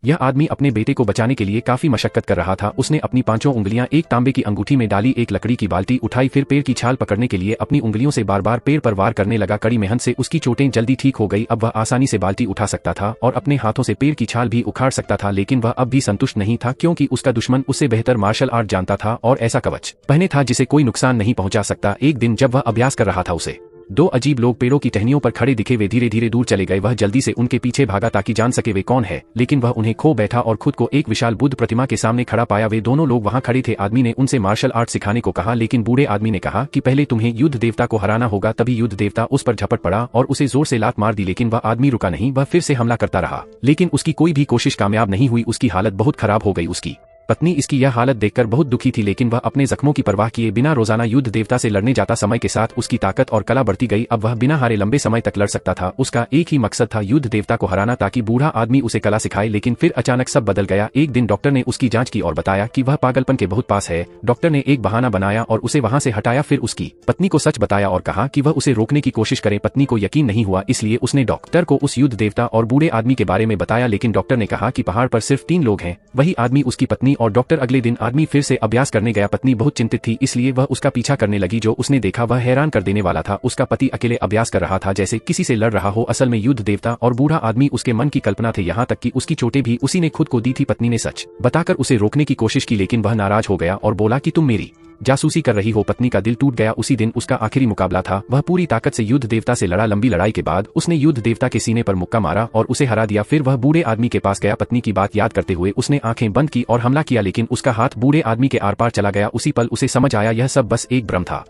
यह आदमी अपने बेटे को बचाने के लिए काफी मशक्कत कर रहा था। उसने अपनी 5 उंगलियां एक तांबे की अंगूठी में डाली, एक लकड़ी की बाल्टी उठाई, फिर पेड़ की छाल पकड़ने के लिए अपनी उंगलियों से बार बार पेड़ पर वार करने लगा। कड़ी मेहनत से उसकी चोटें जल्दी ठीक हो गई। अब वह आसानी से बाल्टी उठा सकता था और अपने हाथों से पेड़ की छाल भी उखाड़ सकता था। लेकिन वह अब भी संतुष्ट नहीं था, क्योंकि उसका दुश्मन उससे बेहतर मार्शल आर्ट जानता था और ऐसा कवच पहने था जिसे कोई नुकसान नहीं पहुंचा सकता। एक दिन जब वह अभ्यास कर रहा था, उसे 2 अजीब लोग पेड़ों की टहनियों पर खड़े दिखे। वे धीरे धीरे दूर चले गए। वह जल्दी से उनके पीछे भागा ताकि जान सके वे कौन है, लेकिन वह उन्हें खो बैठा और खुद को एक विशाल बुद्ध प्रतिमा के सामने खड़ा पाया। वे दोनों लोग वहां खड़े थे। आदमी ने उनसे मार्शल आर्ट सिखाने को कहा, लेकिन बूढ़े आदमी ने कहा कि पहले तुम्हें युद्ध देवता को हराना होगा। तभी युद्ध देवता उस पर झपट पड़ा और उसे जोर से लात मार दी, लेकिन वह आदमी रुका नहीं। वह फिर से हमला करता रहा, लेकिन उसकी कोई भी कोशिश कामयाब नहीं हुई। उसकी हालत बहुत खराब हो गई। उसकी पत्नी इसकी यह हालत देखकर बहुत दुखी थी, लेकिन वह अपने जख्मों की परवाह किए बिना रोजाना युद्ध देवता से लड़ने जाता। समय के साथ उसकी ताकत और कला बढ़ती गई। अब वह बिना हारे लंबे समय तक लड़ सकता था। उसका एक ही मकसद था, युद्ध देवता को हराना, ताकि बूढ़ा आदमी उसे कला सिखाए। लेकिन फिर अचानक सब बदल गया। एक दिन डॉक्टर ने उसकी जांच की और बताया कि वह पागलपन के बहुत पास है। डॉक्टर ने एक बहाना बनाया और उसे वहां से हटाया। फिर उसकी पत्नी को सच बताया और कहा कि वह उसे रोकने की कोशिश करे। पत्नी को यकीन नहीं हुआ, इसलिए उसने डॉक्टर को उस युद्ध देवता और बूढ़े आदमी के बारे में बताया। लेकिन डॉक्टर ने कहा कि पहाड़ पर सिर्फ 3 लोग हैं, वही आदमी, उसकी पत्नी और डॉक्टर। अगले दिन आदमी फिर से अभ्यास करने गया। पत्नी बहुत चिंतित थी, इसलिए वह उसका पीछा करने लगी। जो उसने देखा वह हैरान कर देने वाला था। उसका पति अकेले अभ्यास कर रहा था, जैसे किसी से लड़ रहा हो। असल में युद्ध देवता और बूढ़ा आदमी उसके मन की कल्पना थे, यहाँ तक कि उसकी चोटें भी उसी ने खुद को दी थी। पत्नी ने सच बताकर उसे रोकने की कोशिश की, लेकिन वह नाराज हो गया और बोला कि तुम मेरी जासूसी कर रही हो। पत्नी का दिल टूट गया। उसी दिन उसका आखिरी मुकाबला था। वह पूरी ताकत से युद्ध देवता से लड़ा। लंबी लड़ाई के बाद उसने युद्ध देवता के सीने पर मुक्का मारा और उसे हरा दिया। फिर वह बूढ़े आदमी के पास गया। पत्नी की बात याद करते हुए उसने आंखें बंद की और हमला किया, लेकिन उसका हाथ बूढ़े आदमी के आर पार चला गया। उसी पल उसे समझ आया यह सब बस एक भ्रम था।